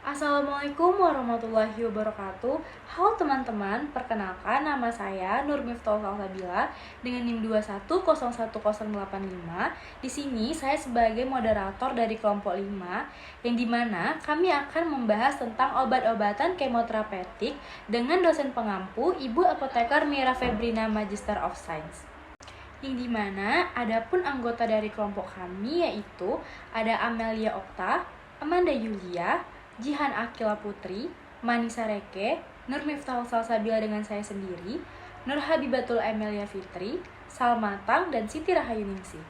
Assalamualaikum warahmatullahi wabarakatuh. Halo teman-teman, perkenalkan nama saya Nur Miftah Salsabila dengan NIM 2101085. Di sini saya sebagai moderator dari kelompok 5 yang dimana kami akan membahas tentang obat-obatan kemoterapeutik dengan dosen pengampu Ibu Apoteker Mira Febrina Magister of Science. Yang dimana adapun anggota dari kelompok kami yaitu ada Amelia Okta, Amanda Yulia, Jihan Akila Putri, Manisa Reke, Nur Miftahul Salsabila dengan saya sendiri, Nur Habibatul Amelia Fitri, Salmatang, dan Siti Rahayu Ningsih.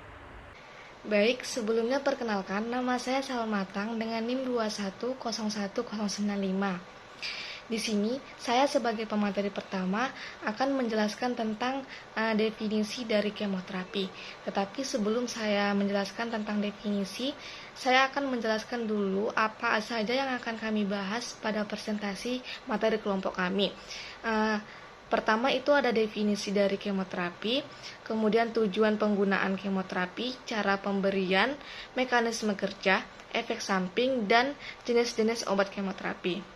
Baik, sebelumnya perkenalkan nama saya Salmatang dengan NIM 2101095. Di sini saya sebagai pemateri pertama akan menjelaskan tentang definisi dari kemoterapi. Tetapi sebelum saya menjelaskan tentang definisi, saya akan menjelaskan dulu apa saja yang akan kami bahas pada presentasi materi kelompok kami. Pertama itu ada definisi dari kemoterapi, kemudian tujuan penggunaan kemoterapi, cara pemberian, mekanisme kerja, efek samping, dan jenis-jenis obat kemoterapi.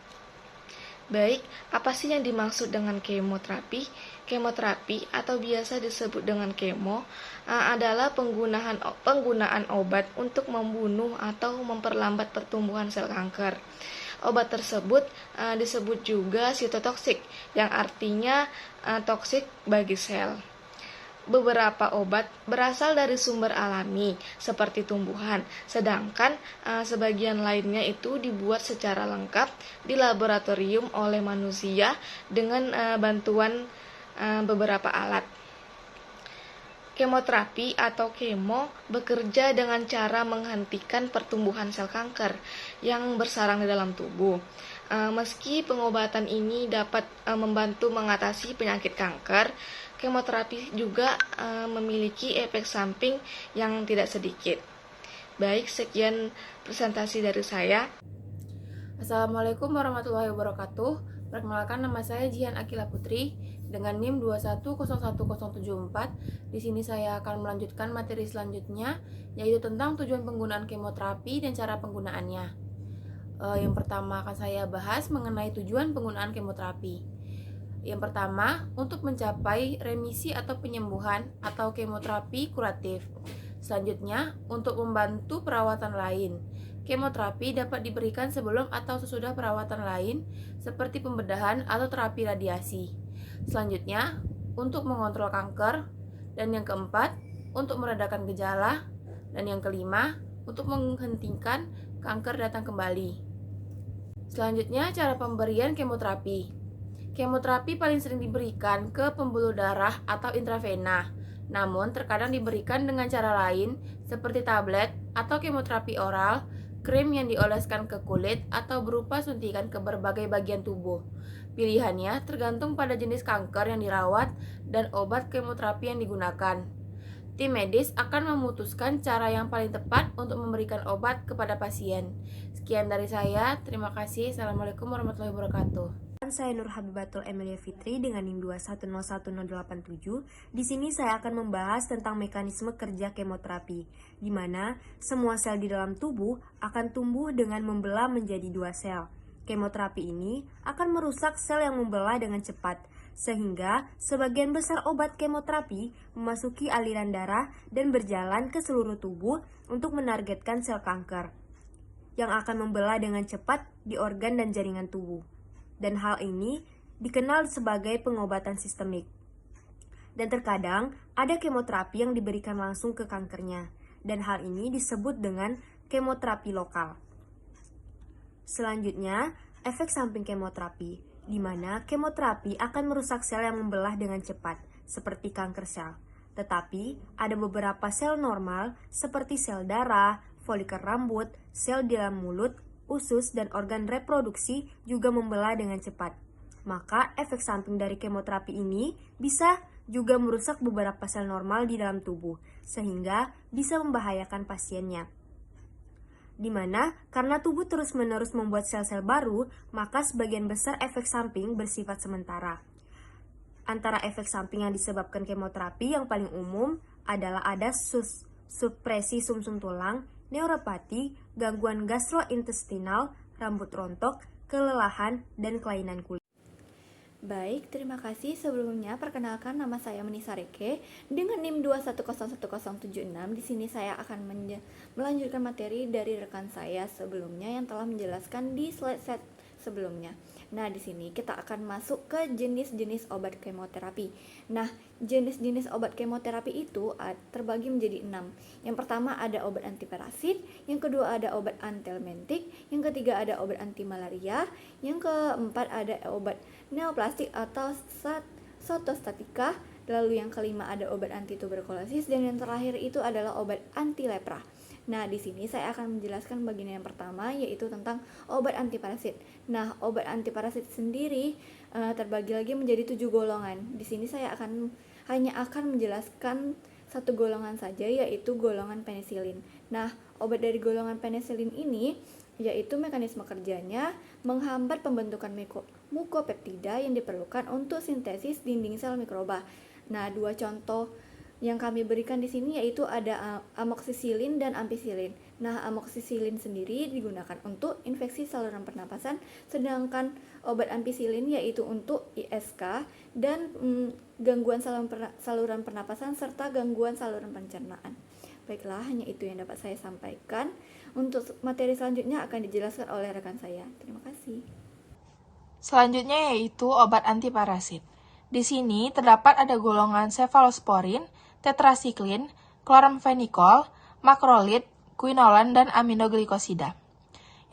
Baik, apa sih yang dimaksud dengan kemoterapi? Kemoterapi atau biasa disebut dengan kemo adalah penggunaan obat untuk membunuh atau memperlambat pertumbuhan sel kanker. Obat tersebut disebut juga sitotoksik, yang artinya toksik bagi sel. Beberapa obat berasal dari sumber alami seperti tumbuhan, sedangkan sebagian lainnya itu dibuat secara lengkap di laboratorium oleh manusia dengan bantuan beberapa alat. Kemoterapi atau kemo bekerja dengan cara menghentikan pertumbuhan sel kanker yang bersarang di dalam tubuh. Meski pengobatan ini dapat membantu mengatasi penyakit kanker, kemoterapi juga memiliki efek samping yang tidak sedikit. Baik, sekian presentasi dari saya. Assalamualaikum warahmatullahi wabarakatuh. Perkenalkan nama saya Jihan Akila Putri dengan NIM 2101074. Di sini saya akan melanjutkan materi selanjutnya yaitu tentang tujuan penggunaan kemoterapi dan cara penggunaannya. Yang pertama akan saya bahas mengenai tujuan penggunaan kemoterapi. Yang pertama, untuk mencapai remisi atau penyembuhan atau kemoterapi kuratif. Selanjutnya, untuk membantu perawatan lain. Kemoterapi dapat diberikan sebelum atau sesudah perawatan lain seperti pembedahan atau terapi radiasi. Selanjutnya, untuk mengontrol kanker. Dan yang keempat, untuk meredakan gejala. Dan yang kelima, untuk menghentikan kanker datang kembali. Selanjutnya, cara pemberian kemoterapi. Kemoterapi paling sering diberikan ke pembuluh darah atau intravena. Namun, terkadang diberikan dengan cara lain seperti tablet atau kemoterapi oral, krim yang dioleskan ke kulit, atau berupa suntikan ke berbagai bagian tubuh. Pilihannya tergantung pada jenis kanker yang dirawat dan obat kemoterapi yang digunakan. Tim medis akan memutuskan cara yang paling tepat untuk memberikan obat kepada pasien. Sekian dari saya, terima kasih. Assalamualaikum warahmatullahi wabarakatuh. Saya Nur Habibatul Amelia Fitri dengan NIM 2101087. Di sini saya akan membahas tentang mekanisme kerja kemoterapi, di mana semua sel di dalam tubuh akan tumbuh dengan membelah menjadi 2 sel. Kemoterapi ini akan merusak sel yang membelah dengan cepat, sehingga sebagian besar obat kemoterapi memasuki aliran darah dan berjalan ke seluruh tubuh untuk menargetkan sel kanker yang akan membelah dengan cepat di organ dan jaringan tubuh. Dan hal ini dikenal sebagai pengobatan sistemik. Dan terkadang ada kemoterapi yang diberikan langsung ke kankernya, dan hal ini disebut dengan kemoterapi lokal. Selanjutnya, efek samping kemoterapi, di mana kemoterapi akan merusak sel yang membelah dengan cepat, seperti kanker sel. Tetapi, ada beberapa sel normal seperti sel darah, folikel rambut, sel di dalam mulut, usus, dan organ reproduksi juga membelah dengan cepat. Maka, efek samping dari kemoterapi ini bisa juga merusak beberapa sel normal di dalam tubuh, sehingga bisa membahayakan pasiennya. Dimana karena tubuh terus-menerus membuat sel-sel baru, maka sebagian besar efek samping bersifat sementara. Antara efek samping yang disebabkan kemoterapi yang paling umum adalah ada supresi sumsum tulang, neuropati, gangguan gastrointestinal, rambut rontok, kelelahan, dan kelainan kulit. Baik, terima kasih. Sebelumnya, perkenalkan nama saya Menisa Reke dengan NIM 2101076. Di sini saya akan melanjutkan materi dari rekan saya sebelumnya yang telah menjelaskan di slide set sebelumnya. Nah, di sini kita akan masuk ke jenis-jenis obat kemoterapi. Nah, jenis-jenis obat kemoterapi itu terbagi menjadi 6. Yang pertama ada obat antiparasit, yang kedua ada obat antihelmintik, yang ketiga ada obat anti malaria, yang keempat ada obat neoplastik atau sotostatika, lalu yang kelima ada obat anti tuberkulosis, dan yang terakhir itu adalah obat anti lepra. Nah, di sini saya akan menjelaskan bagian yang pertama, yaitu tentang obat antiparasit. Nah, obat antiparasit sendiri terbagi lagi menjadi 7 golongan. Di sini saya hanya akan menjelaskan satu golongan saja, yaitu golongan penisilin. Nah, obat dari golongan penisilin ini yaitu mekanisme kerjanya menghambat pembentukan mukopeptida yang diperlukan untuk sintesis dinding sel mikroba. Nah, dua contoh yang kami berikan di sini yaitu ada amoksisilin dan ampicillin. Nah, amoksisilin sendiri digunakan untuk infeksi saluran pernapasan, sedangkan obat ampicillin yaitu untuk ISK dan gangguan saluran pernapasan serta gangguan saluran pencernaan. Baiklah, hanya itu yang dapat saya sampaikan. Untuk materi selanjutnya akan dijelaskan oleh rekan saya. Terima kasih. Selanjutnya yaitu obat antiparasit. Di sini terdapat ada golongan cefalosporin, tetrasiklin, chloramphenicol, macrolide, quinolone, dan aminoglikosida.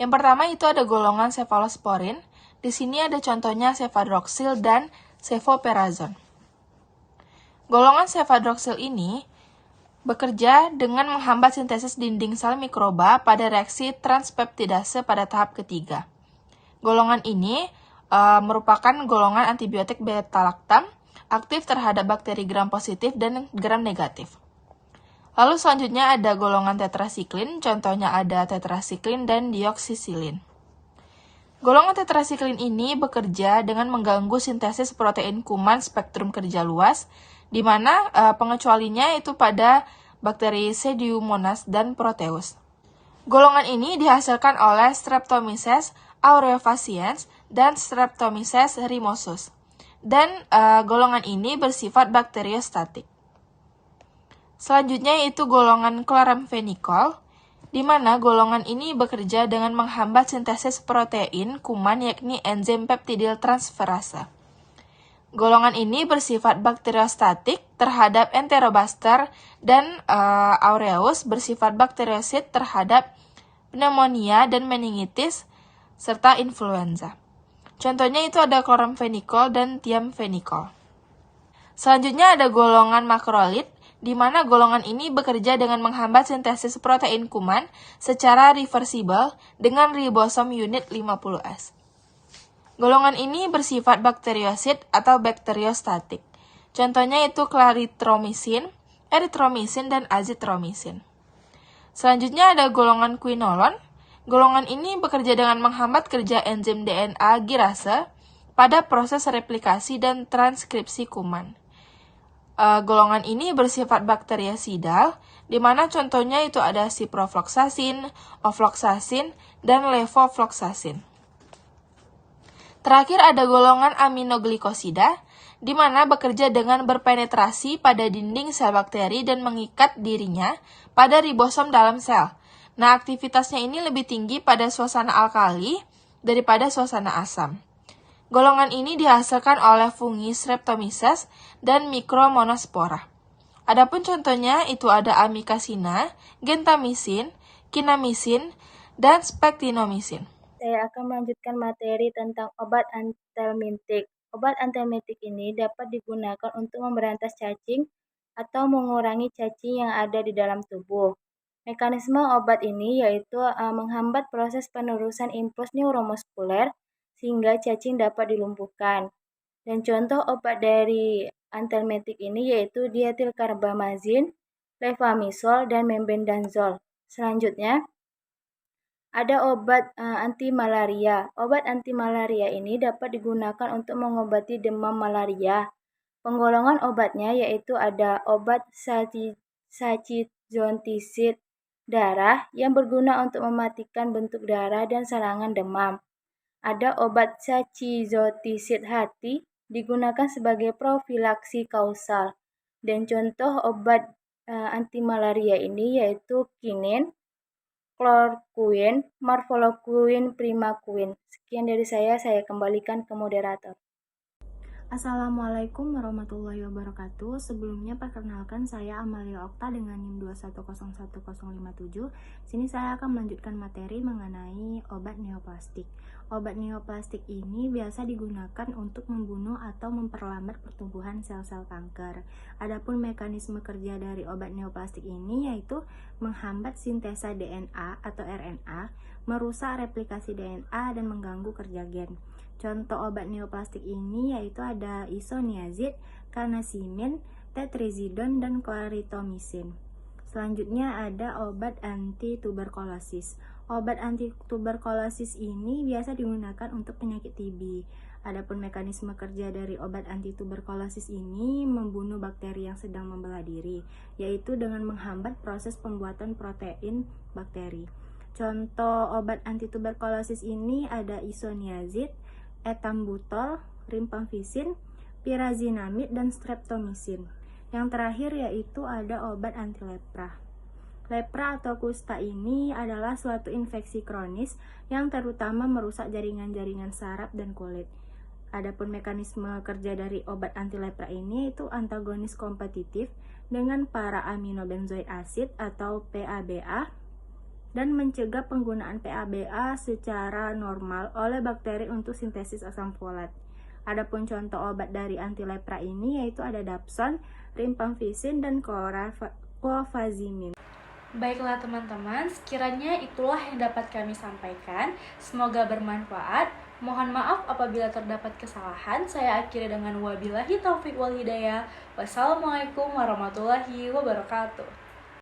Yang pertama itu ada golongan cefalosporin. Di sini ada contohnya cefadroxil dan cefoperazone. Golongan cefadroxil ini bekerja dengan menghambat sintesis dinding sel mikroba pada reaksi transpeptidase pada tahap ketiga. Golongan ini merupakan golongan antibiotik beta-lactam aktif terhadap bakteri gram positif dan gram negatif. Lalu selanjutnya ada golongan tetrasiklin, contohnya ada tetrasiklin dan dioksisilin. Golongan tetrasiklin ini bekerja dengan mengganggu sintesis protein kuman spektrum kerja luas, di mana pengecualinya itu pada bakteri Pseudomonas dan Proteus. Golongan ini dihasilkan oleh Streptomyces aureofaciens dan Streptomyces rhinosus. Dan golongan ini bersifat bakteriostatik. Selanjutnya yaitu golongan chloramphenicol, di mana golongan ini bekerja dengan menghambat sintesis protein kuman yakni enzim peptidil transferase. Golongan ini bersifat bakteriostatik terhadap Enterobaster dan aureus bersifat bakteriosit terhadap pneumonia dan meningitis serta influenza. Contohnya itu ada chloramphenicol dan thiamphenicol. Selanjutnya ada golongan macrolide, di mana golongan ini bekerja dengan menghambat sintesis protein kuman secara reversibel dengan ribosom unit 50S. Golongan ini bersifat bakteriosit atau bakteriostatik. Contohnya itu clarithromycin, erythromycin, dan azitromycin. Selanjutnya ada golongan quinolone. Golongan ini bekerja dengan menghambat kerja enzim DNA girase pada proses replikasi dan transkripsi kuman. Golongan ini bersifat bakteriosidal, di mana contohnya itu ada ciprofloxacin, ofloxacin, dan levofloxacin. Terakhir ada golongan aminoglikosida, di mana bekerja dengan berpenetrasi pada dinding sel bakteri dan mengikat dirinya pada ribosom dalam sel. Nah, aktivitasnya ini lebih tinggi pada suasana alkali daripada suasana asam. Golongan ini dihasilkan oleh fungi Streptomyces dan Micromonospora. Adapun contohnya itu ada amikacina, gentamicin, kinamicin, dan spektinomicin. Saya akan melanjutkan materi tentang obat antihelmintik. Obat antihelmintik ini dapat digunakan untuk memberantas cacing atau mengurangi cacing yang ada di dalam tubuh. Mekanisme obat ini yaitu menghambat proses penerusan impuls neuromuskuler sehingga cacing dapat dilumpuhkan. Dan contoh obat dari antihelmintik ini yaitu dietilkarbamazin, levamisol, dan membendanzol. Selanjutnya, ada obat anti malaria. Obat anti malaria ini dapat digunakan untuk mengobati demam malaria. Penggolongan obatnya yaitu ada obat sachizonticid, darah yang berguna untuk mematikan bentuk darah dan serangan demam. Ada obat sachizotisid hati digunakan sebagai profilaksi kausal. Dan contoh obat anti malaria ini yaitu kinin, chloroquine, morpholoquine, primaquine. Sekian dari saya kembalikan ke moderator. Assalamualaikum warahmatullahi wabarakatuh. Sebelumnya perkenalkan saya Amalia Okta dengan NIM 2101057. Sini saya akan melanjutkan materi mengenai obat neoplastik. Obat neoplastik ini biasa digunakan untuk membunuh atau memperlambat pertumbuhan sel-sel kanker. Adapun mekanisme kerja dari obat neoplastik ini yaitu menghambat sintesa DNA atau RNA, merusak replikasi DNA dan mengganggu kerja gen. Contoh obat neoplastik ini yaitu ada isoniazid, kanasimin, tetrazidon, dan clarithromycin. Selanjutnya ada obat anti tuberkulosis. Obat anti tuberkulosis ini biasa digunakan untuk penyakit TB. Adapun mekanisme kerja dari obat anti tuberkulosis ini membunuh bakteri yang sedang membelah diri, yaitu dengan menghambat proses pembuatan protein bakteri. Contoh obat anti tuberkulosis ini ada isoniazid, etambutol, rifampicin, pyrazinamid, dan streptomycin. Yang terakhir yaitu ada obat anti lepra. Lepra atau kusta ini adalah suatu infeksi kronis yang terutama merusak jaringan-jaringan saraf dan kulit. Adapun mekanisme kerja dari obat anti lepra ini itu antagonis kompetitif dengan para aminobenzoid acid atau PABA dan mencegah penggunaan PABA secara normal oleh bakteri untuk sintesis asam folat. Adapun contoh obat dari anti lepra ini yaitu ada dapson, rifampicin, dan clofazimin. Baiklah teman-teman, sekiranya itulah yang dapat kami sampaikan. Semoga bermanfaat. Mohon maaf apabila terdapat kesalahan. Saya akhiri dengan wabillahi taufiq wal hidayah. Wassalamualaikum warahmatullahi wabarakatuh.